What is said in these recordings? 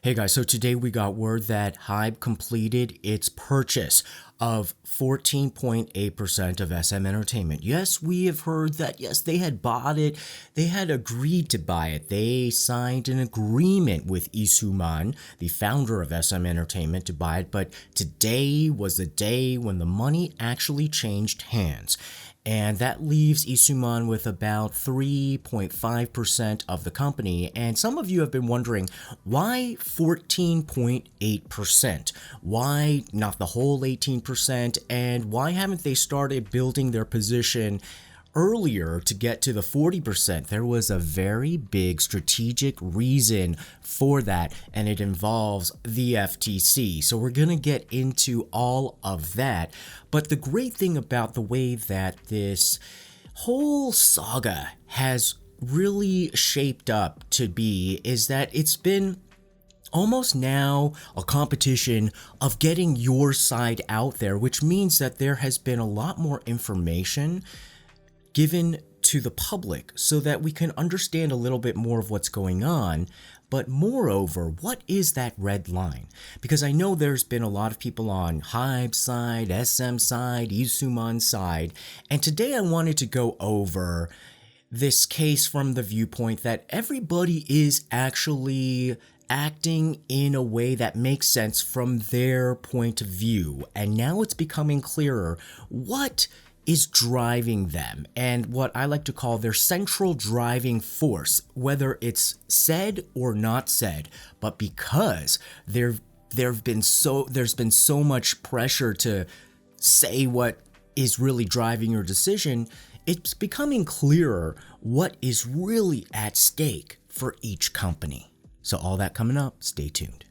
Hey guys, so today we got word that Hybe completed its purchase of 14.8% of SM Entertainment. Yes, we have heard that, yes, they had bought it. They had agreed to buy it. They signed an agreement with Lee Soo-man, the founder of SM Entertainment, to buy it. But today was the day when the money actually changed hands. And that leaves Lee Soo-man with about 3.5% of the company. And some of you have been wondering, why 14.8%? Why not the whole 18%? And why haven't they started building their position earlier to get to the 40%? There was a very big strategic reason for that, and it involves the FTC. So we're going to get into all of that. But the great thing about the way that this whole saga has really shaped up to be is that it's been almost now a competition of getting your side out there, which means that there has been a lot more information given to the public so that we can understand a little bit more of what's going on. But moreover, what is that red line? Because I know there's been a lot of people on Hybe's side, SM side, Lee Soo-man's side, and today I wanted to go over this case from the viewpoint that everybody is actually acting in a way that makes sense from their point of view. And now it's becoming clearer what is driving them and what I like to call their central driving force, whether it's said or not said. But because there's been so much pressure to say what is really driving your decision, it's becoming clearer what is really at stake for each company. So all that coming up, stay tuned.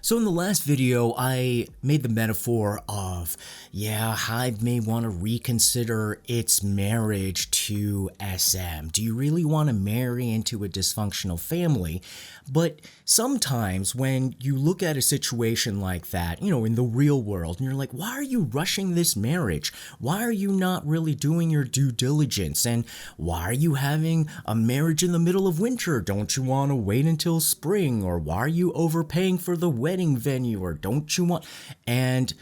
So in the last video, I made the metaphor of, yeah, Hybe may want to reconsider its marriage to SM. Do you really want to marry into a dysfunctional family? But sometimes when you look at a situation like that, you know, in the real world, and you're like, why are you rushing this marriage? Why are you not really doing your due diligence? And why are you having a marriage in the middle of winter? Don't you want to wait until spring? Or why are you overpaying for the wedding venue? Or don't you want... And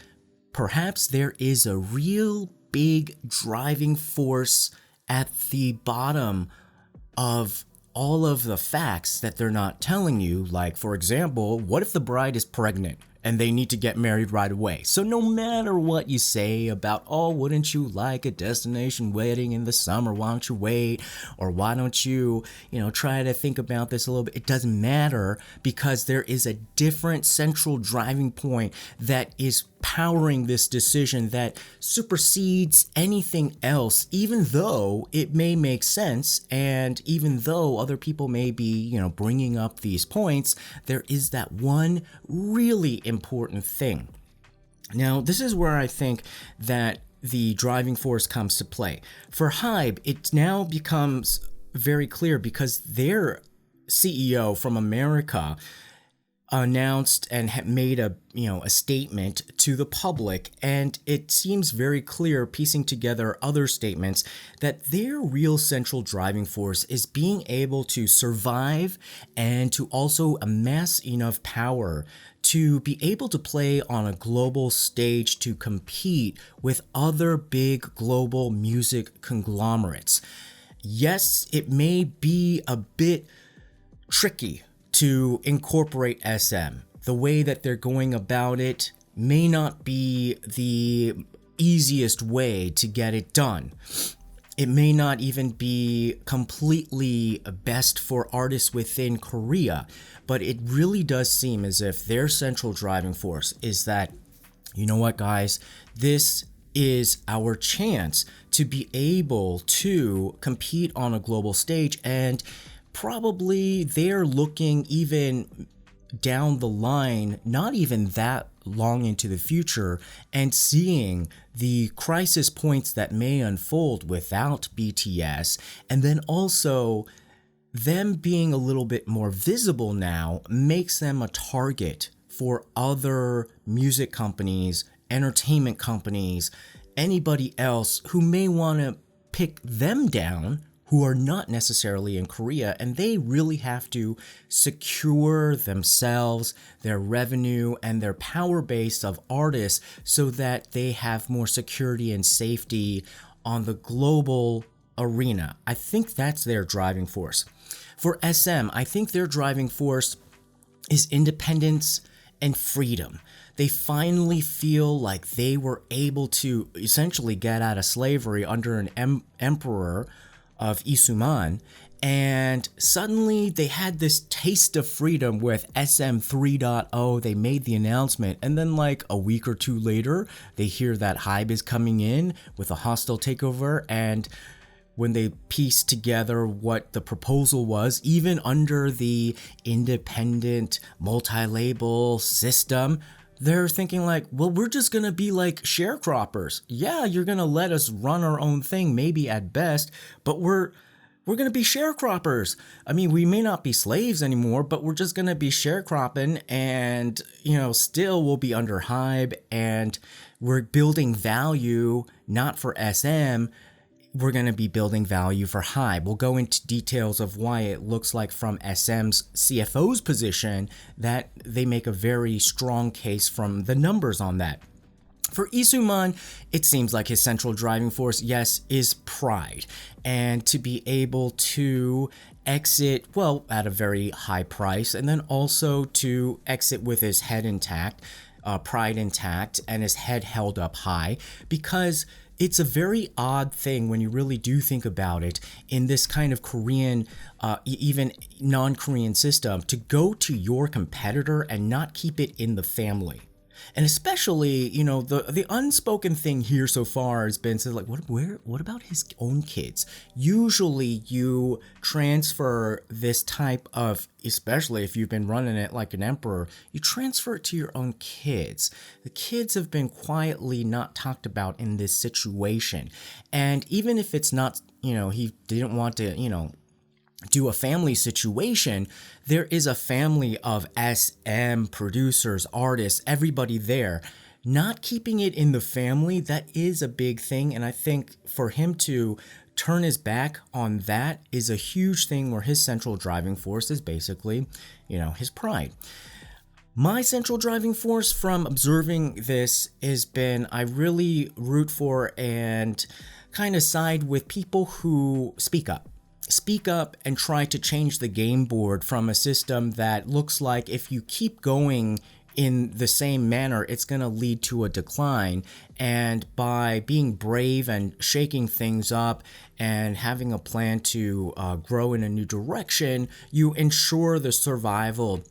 perhaps there is a real big driving force at the bottom of all of the facts that they're not telling you. Like, for example, what if the bride is pregnant and they need to get married right away? So no matter what you say about, oh, wouldn't you like a destination wedding in the summer? Why don't you wait? Or why don't you, try to think about this a little bit? It doesn't matter, because there is a different central driving point that is powering this decision that supersedes anything else, even though it may make sense, and even though other people may be, bringing up these points, there is that one really important thing. Now, this is where I think that the driving force comes to play. For Hybe, it now becomes very clear because their CEO from America announced and made a statement to the public, and it seems very clear, piecing together other statements, that their real central driving force is being able to survive and to also amass enough power to be able to play on a global stage to compete with other big global music conglomerates. Yes, it may be a bit tricky to incorporate SM. The way that they're going about it may not be the easiest way to get it done. It may not even be completely best for artists within Korea, but it really does seem as if their central driving force is that, you know what, guys, this is our chance to be able to compete on a global stage. And probably they're looking even down the line, not even that long into the future, and seeing the crisis points that may unfold without BTS, and then also them being a little bit more visible now makes them a target for other music companies, entertainment companies, anybody else who may want to pick them down who are not necessarily in Korea, and they really have to secure themselves, their revenue, and their power base of artists so that they have more security and safety on the global arena. I think that's their driving force. For SM, I think their driving force is independence and freedom. They finally feel like they were able to essentially get out of slavery under an emperor of Lee Soo-man, and suddenly they had this taste of freedom with SM 3.0. They made the announcement, and then like a week or two later, they hear that Hybe is coming in with a hostile takeover, and when they pieced together what the proposal was, even under the independent multi-label system, they're thinking like, well, we're just gonna be like sharecroppers. Yeah, you're gonna let us run our own thing, maybe at best, but we're gonna be sharecroppers. I mean, we may not be slaves anymore, but we're just gonna be sharecropping, and still we'll be under Hybe, and we're building value not for SM. We're going to be building value for Hybe. We'll go into details of why it looks like from SM's CFO's position that they make a very strong case from the numbers on that. For Lee Soo-man, it seems like his central driving force, yes, is pride, and to be able to exit, well, at a very high price, and then also to exit with his head intact, pride intact, and his head held up high, because it's a very odd thing when you really do think about it in this kind of Korean, even non-Korean system, to go to your competitor and not keep it in the family. And especially, the unspoken thing here so far has been, like, what about his own kids? Usually you transfer this type of, especially if you've been running it like an emperor, you transfer it to your own kids. The kids have been quietly not talked about in this situation. And even if it's not, he didn't want to, do a family situation, there is a family of SM producers, artists, everybody there. Not keeping it in the family, that is a big thing, and I think for him to turn his back on that is a huge thing, where his central driving force is basically, his pride. My central driving force from observing this has been, I really root for and kind of side with people who speak up. Speak up and try to change the game board from a system that looks like if you keep going in the same manner, it's going to lead to a decline. And by being brave and shaking things up and having a plan to grow in a new direction, you ensure the survival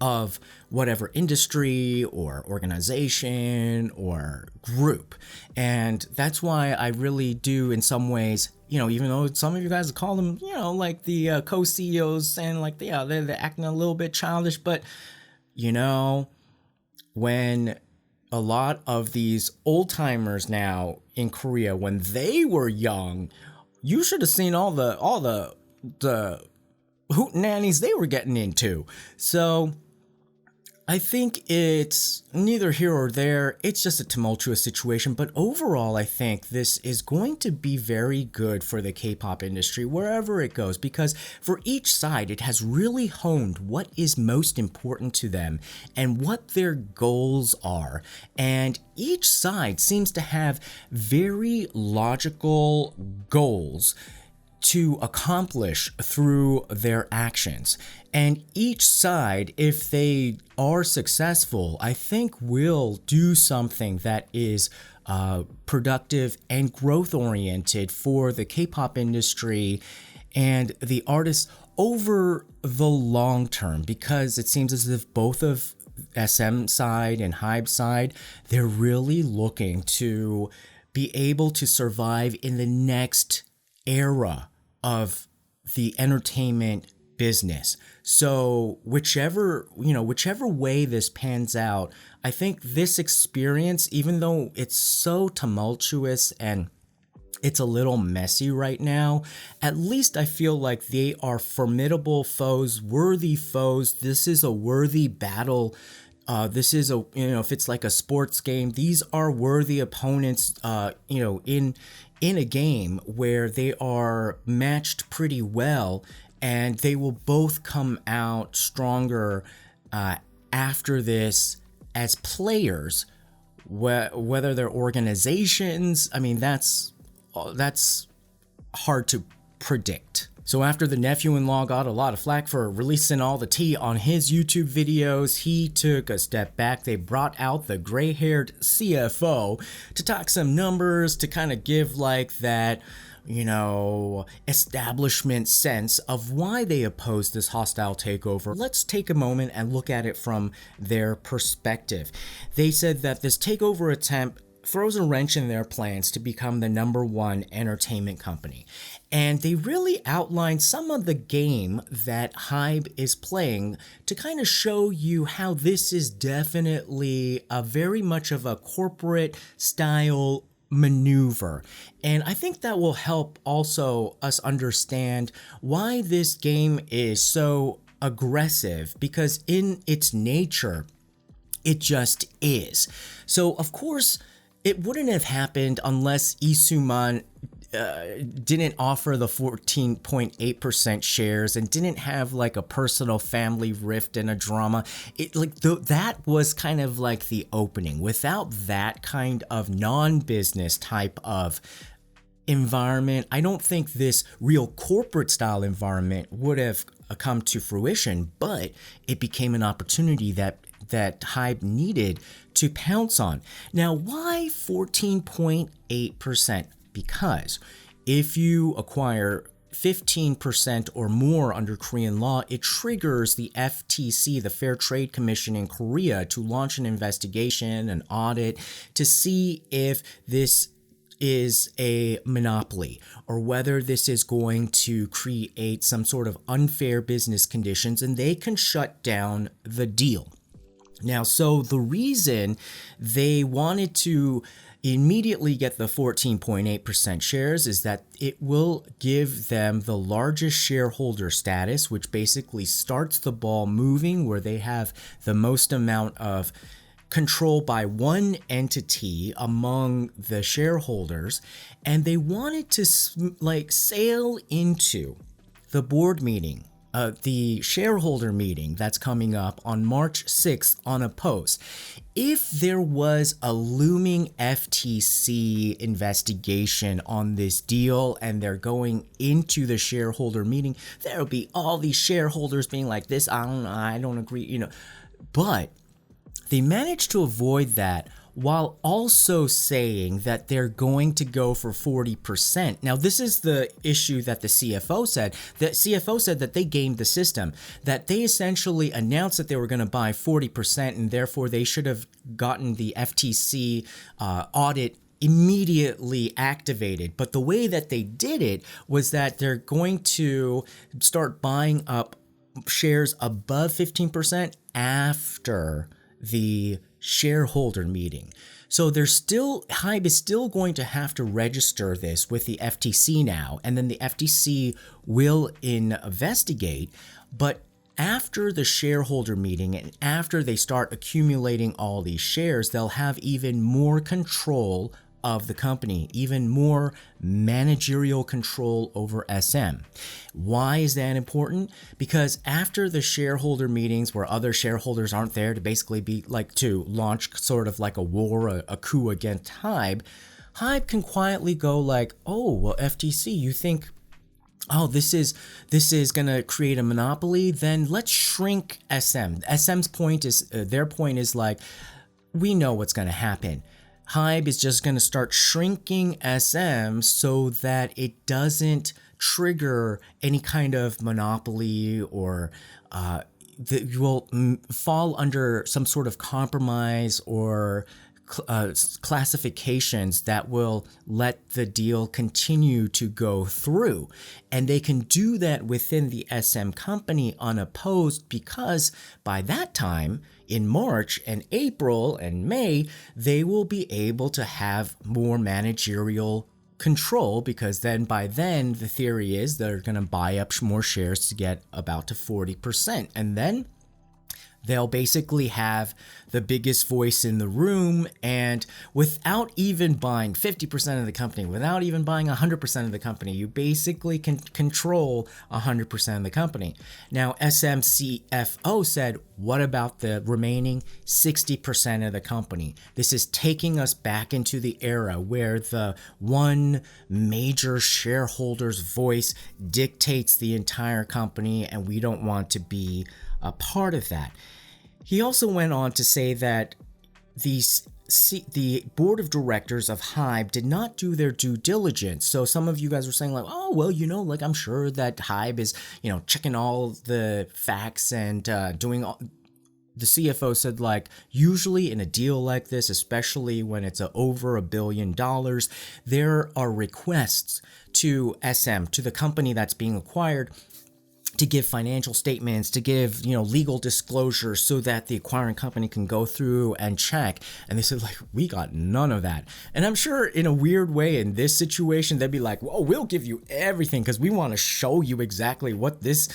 of whatever industry or organization or group. And that's why I really do, in some ways, even though some of you guys call them, like the co-CEOs, and like, yeah, they're acting a little bit childish, but when a lot of these old timers now in Korea, when they were young, you should have seen all the hootenannies they were getting into. So I think it's neither here or there. It's just a tumultuous situation. But overall, I think this is going to be very good for the K-pop industry wherever it goes, because for each side, it has really honed what is most important to them and what their goals are. And each side seems to have very logical goals to accomplish through their actions. And each side, if they are successful, I think will do something that is productive and growth oriented for the K-pop industry and the artists over the long term, because it seems as if both of SM side and Hybe side, they're really looking to be able to survive in the next era of the entertainment business. So whichever way this pans out, I think this experience, even though it's so tumultuous and it's a little messy right now, at least I feel like they are formidable foes, worthy foes. This is a worthy battle This is if it's like a sports game, these are worthy opponents, in a game where they are matched pretty well, and they will both come out stronger after this as players, whether they're organizations. I mean, that's hard to predict. So after the nephew-in-law got a lot of flack for releasing all the tea on his YouTube videos, he took a step back. They brought out the gray-haired CFO to talk some numbers, to kind of give like that, establishment sense of why they opposed this hostile takeover. Let's take a moment and look at it from their perspective. They said that this takeover attempt throws a wrench in their plans to become the #1 entertainment company. And they really outlined some of the game that Hybe is playing to kind of show you how this is definitely a very much of a corporate style maneuver. And I think that will help also us understand why this game is so aggressive, because in its nature, it just is. So of course, it wouldn't have happened unless Lee Soo-man didn't offer the 14.8% shares and didn't have like a personal family rift and a drama. That was kind of like the opening. Without that kind of non-business type of environment, I don't think this real corporate style environment would have come to fruition, but it became an opportunity that Hybe needed to pounce on. Now, why 14.8%? Because if you acquire 15% or more under Korean law, it triggers the FTC, the Fair Trade Commission in Korea, to launch an investigation, an audit, to see if this is a monopoly or whether this is going to create some sort of unfair business conditions, and they can shut down the deal. Now, so the reason they wanted to immediately get the 14.8% shares is that it will give them the largest shareholder status, which basically starts the ball moving, where they have the most amount of control by one entity among the shareholders. And they wanted to sail into the board meeting, the shareholder meeting that's coming up on March 6th unopposed. If there was a looming FTC investigation on this deal and they're going into the shareholder meeting, there'll be all these shareholders being like, this, I don't agree, But they managed to avoid that while also saying that they're going to go for 40%. Now, this is the issue that the CFO said. The CFO said that they gamed the system, that they essentially announced that they were going to buy 40%, and therefore they should have gotten the FTC audit immediately activated. But the way that they did it was that they're going to start buying up shares above 15% after the shareholder meeting. So Hybe is still going to have to register this with the FTC now, and then the FTC will investigate. But after the shareholder meeting and after they start accumulating all these shares, they'll have even more control of the company, even more managerial control over SM. Why is that important? Because after the shareholder meetings where other shareholders aren't there to basically be like to launch sort of like a war, a coup against Hybe can quietly go like, oh, well, FTC, you think, oh, this is going to create a monopoly, then let's shrink SM. SM's point is, their point is like, we know what's going to happen. Hybe is just going to start shrinking SM so that it doesn't trigger any kind of monopoly, or that will fall under some sort of compromise or classifications that will let the deal continue to go through. And they can do that within the SM company unopposed, because by that time, in March and April and May, they will be able to have more managerial control, because then by then the theory is they're going to buy up more shares to get about to 40%. And then They'll basically have the biggest voice in the room, and without even buying 50% of the company, without even buying 100% of the company, you basically can control 100% of the company. Now, SM CFO said, what about the remaining 60% of the company? This is taking us back into the era where the one major shareholder's voice dictates the entire company, and we don't want to be a part of that. He also went on to say that the board of directors of Hybe did not do their due diligence. So some of you guys were saying like, oh, well, like I'm sure that Hybe is, checking all the facts and doing all. The CFO said like, usually in a deal like this, especially when it's over $1 billion, there are requests to SM, to the company that's being acquired, to give financial statements, to give, legal disclosures so that the acquiring company can go through and check. And they said like, we got none of that. And I'm sure in a weird way in this situation, they'd be like, well, we'll give you everything because we want to show you exactly what this,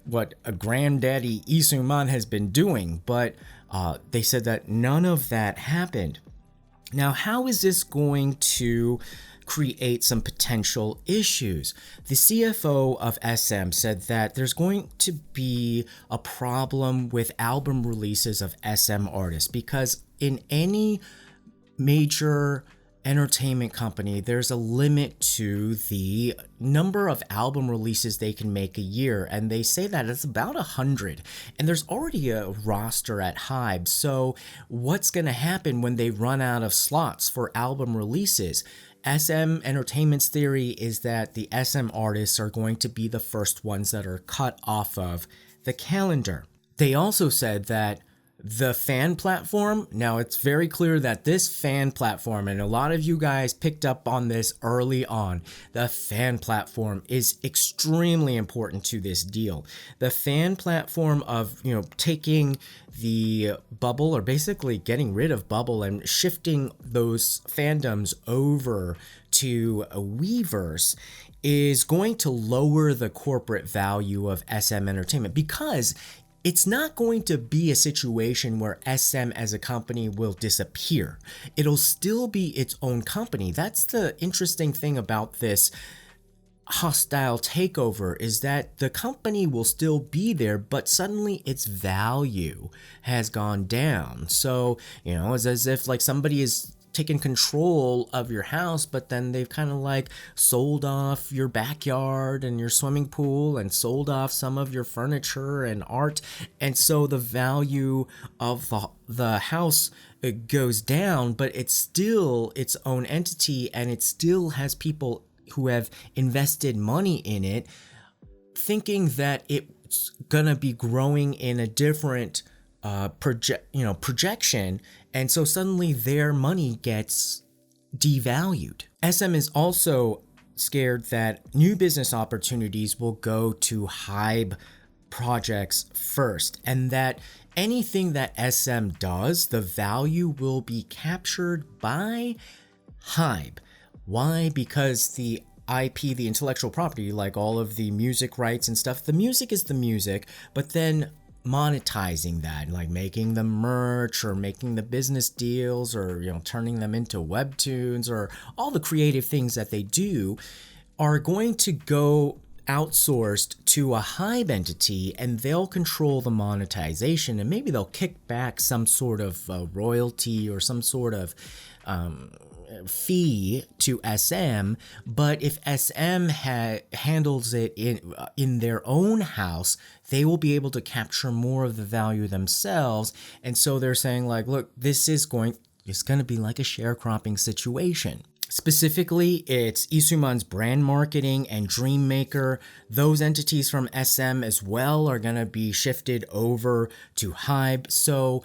what a granddaddy Lee Soo-man has been doing. But they said that none of that happened. Now, how is this going to create some potential issues? The CFO of SM said that there's going to be a problem with album releases of SM artists because in any major entertainment company, there's a limit to the number of album releases they can make a year, and they say that it's about 100, and there's already a roster at Hybe. So what's going to happen when they run out of slots for album releases? SM Entertainment's theory is that the SM artists are going to be the first ones that are cut off of the calendar. They also said that the fan platform, now it's very clear that this fan platform, and a lot of you guys picked up on this early on, the fan platform is extremely important to this deal. The fan platform of, taking the bubble, or basically getting rid of bubble and shifting those fandoms over to a Weverse, is going to lower the corporate value of SM Entertainment, because it's not going to be a situation where SM as a company will disappear. It'll still be its own company. That's the interesting thing about this hostile takeover, is that the company will still be there, but suddenly its value has gone down. So, it's as if like somebody is taken control of your house, but then they've kind of like sold off your backyard and your swimming pool and sold off some of your furniture and art. And so the value of the house goes down, but it's still its own entity, and it still has people who have invested money in it, thinking that it's gonna be growing in a different projection, and so suddenly their money gets devalued. SM is also scared that new business opportunities will go to Hybe projects first, and that anything that SM does, the value will be captured by Hybe. Why? Because the IP, the intellectual property, like all of the music rights and stuff, the music is the music, but then monetizing that, like making the merch or making the business deals, or turning them into webtoons, or all the creative things that they do, are going to go outsourced to a Hybe entity, and they'll control the monetization, and maybe they'll kick back some sort of royalty or some sort of fee to SM. But if SM handles it in their own house, they will be able to capture more of the value themselves. And so they're saying like, look, it's going to be like a sharecropping situation. Specifically, it's Lee Soo-man's brand marketing and Dreammaker. Those entities from SM as well are going to be shifted over to Hybe. So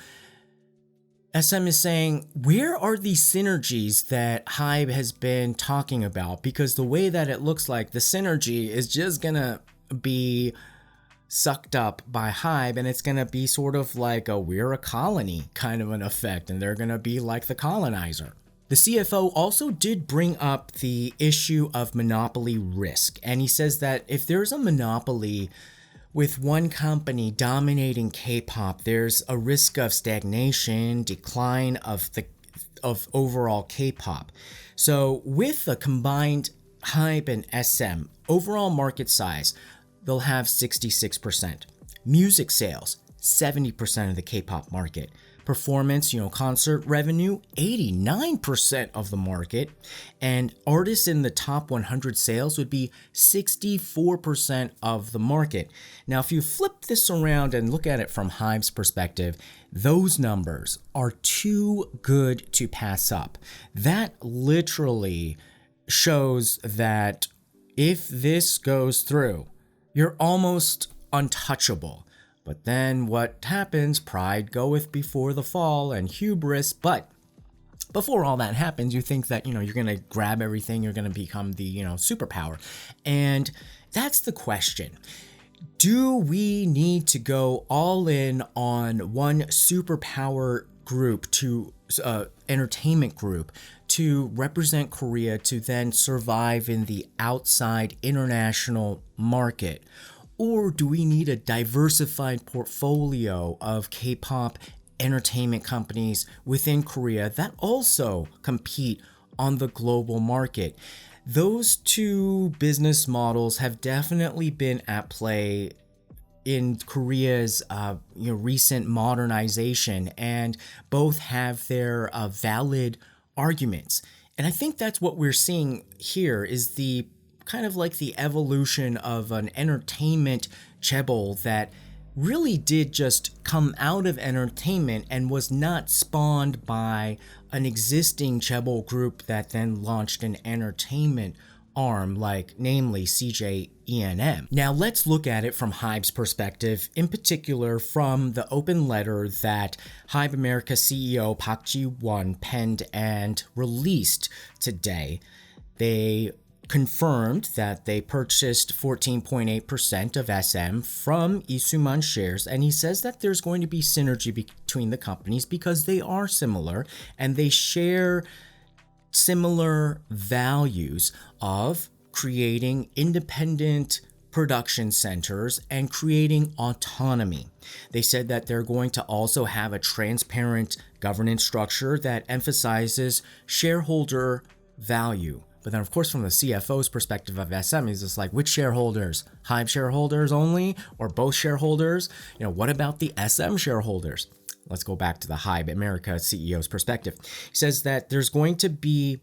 SM is saying, where are these synergies that Hybe has been talking about? Because the way that it looks like, the synergy is just going to be sucked up by Hybe, and it's going to be sort of like we're a colony kind of an effect, and they're going to be like the colonizer. The CFO also did bring up the issue of monopoly risk, and he says that if there's a monopoly, with one company dominating K-pop, there's a risk of stagnation, decline of overall K-pop. So with a combined Hybe and SM, overall market size, they'll have 66%. Music sales, 70% of the K-pop market. Performance, concert revenue, 89% of the market. And artists in the top 100 sales would be 64% of the market. Now, if you flip this around and look at it from Hybes' perspective, those numbers are too good to pass up. That literally shows that if this goes through, you're almost untouchable. But then what happens? Pride goeth before the fall and hubris. But before all that happens, you think that, you're going to grab everything, you're going to become the, superpower. And that's the question. Do we need to go all in on one superpower group to entertainment group to represent Korea to then survive in the outside international market? Or do we need a diversified portfolio of K-pop entertainment companies within Korea that also compete on the global market? Those two business models have definitely been at play in Korea's recent modernization, and both have their valid arguments. And I think that's what we're seeing here is the kind of like the evolution of an entertainment chaebol that really did just come out of entertainment and was not spawned by an existing chaebol group that then launched an entertainment arm, like namely CJ ENM. Now let's look at it from Hybes' perspective, in particular from the open letter that Hybe America CEO Park Ji-won penned and released today. They confirmed that they purchased 14.8% of SM from Lee Soo-man shares, and he says that there's going to be synergy between the companies because they are similar and they share similar values of creating independent production centers and creating autonomy. They said that they're going to also have a transparent governance structure that emphasizes shareholder value. But then, of course, from the CFO's perspective of SM, he's just like, which shareholders? Hybe shareholders only, or both shareholders? What about the SM shareholders? Let's go back to the Hybe America CEO's perspective. He says that there's going to be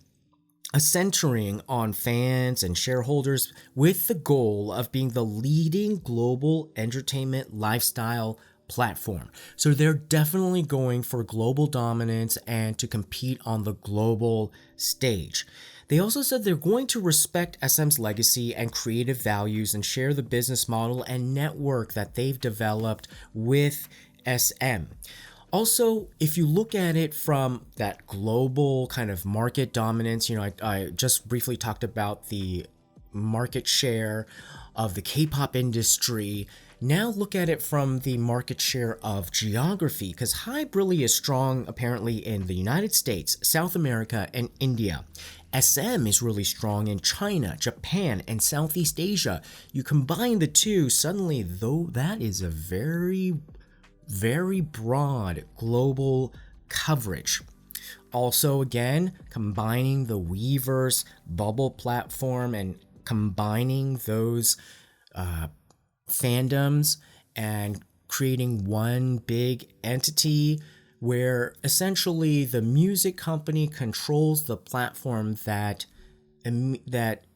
a centering on fans and shareholders with the goal of being the leading global entertainment lifestyle platform. So they're definitely going for global dominance and to compete on the global stage. They also said they're going to respect SM's legacy and creative values and share the business model and network that they've developed with SM. Also, if you look at it from that global kind of market dominance, I just briefly talked about the market share of the K-pop industry. Now look at it from the market share of geography, because Hybe really is strong apparently in the United States, South America, and India. SM is really strong in China, Japan, and Southeast Asia. You combine the two, suddenly, though, that is a very, very broad global coverage. Also, again, combining the Weverse bubble platform and combining those fandoms and creating one big entity where essentially the music company controls the platform that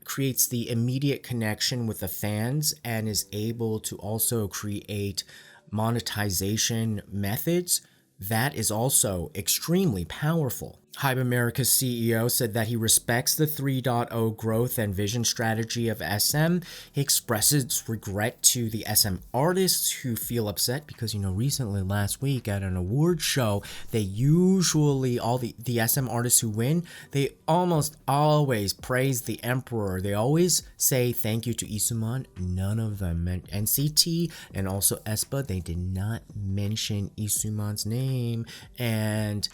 creates the immediate connection with the fans and is able to also create monetization methods. That is also extremely powerful. Hybe America's CEO said that he respects the 3.0 growth and vision strategy of SM. He expresses regret to the SM artists who feel upset because, recently last week at an award show, they usually, all the SM artists who win, they almost always praise the emperor. They always say thank you to Lee Soo-man. None of them meant NCT and also aespa. They did not mention Lee Soo-man's name. And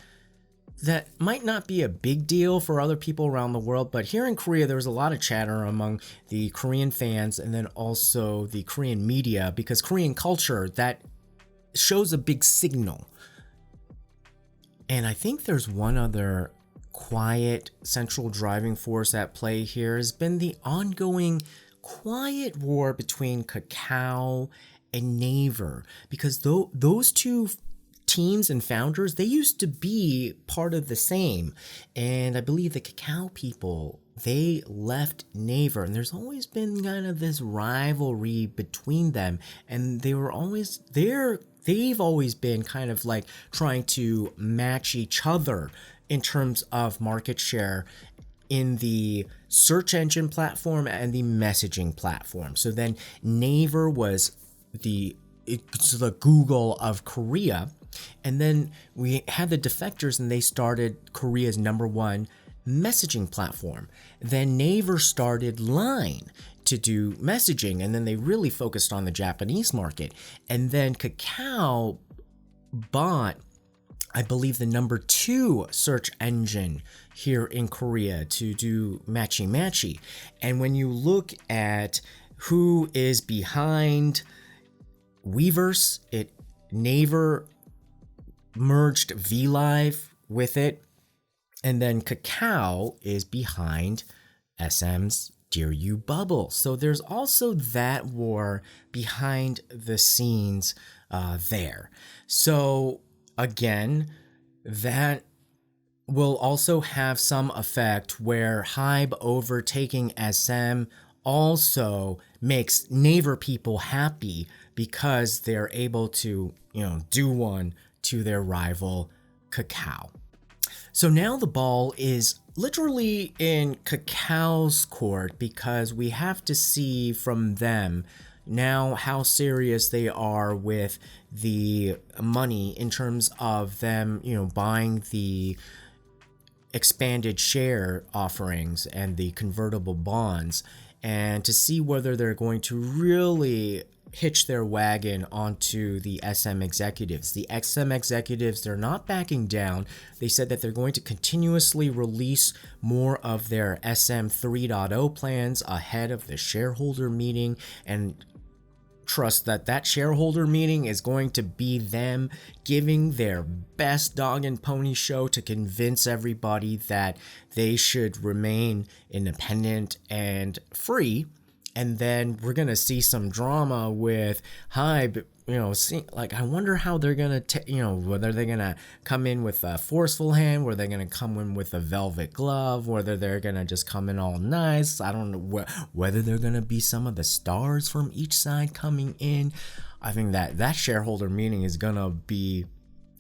that might not be a big deal for other people around the world, but here in Korea, there was a lot of chatter among the Korean fans and then also the Korean media, because Korean culture, that shows a big signal. And I think there's one other quiet central driving force at play here has been the ongoing quiet war between Kakao and Naver, because those two teams and founders, they used to be part of the same, and I believe the Kakao people, they left Naver, and there's always been kind of this rivalry between them, and they've always been kind of like trying to match each other in terms of market share in the search engine platform and the messaging platform. So then Naver was the Google of Korea. And then we had the defectors, and they started Korea's #1 messaging platform. Then Naver started Line to do messaging, and then they really focused on the Japanese market. And then Kakao bought, I believe, the #2 search engine here in Korea to do matchy. And when you look at who is behind Weverse, Naver merged VLive with it, and then Kakao is behind SM's Dear You Bubble. So there's also that war behind the scenes there. So again, that will also have some effect where Hybe overtaking SM also makes Naver people happy, because they're able to, do one to their rival Kakao. So now the ball is literally in Kakao's court, because we have to see from them now how serious they are with the money in terms of them, buying the expanded share offerings and the convertible bonds, and to see whether they're going to really hitch their wagon onto the SM executives. The SM executives, they're not backing down. They said that they're going to continuously release more of their SM 3.0 plans ahead of the shareholder meeting, and trust that shareholder meeting is going to be them giving their best dog and pony show to convince everybody that they should remain independent and free. And then we're going to see some drama with Hybe, I wonder how they're going to, whether they're going to come in with a forceful hand, whether they're going to come in with a velvet glove, whether they're going to just come in all nice. I don't know whether they're going to be some of the stars from each side coming in. I think that shareholder meeting is going to be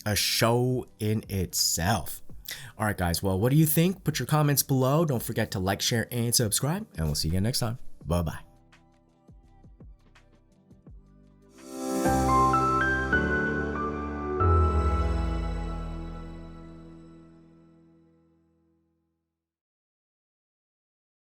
a show in itself. All right, guys. Well, what do you think? Put your comments below. Don't forget to like, share, and subscribe, and we'll see you again next time. Bye-bye.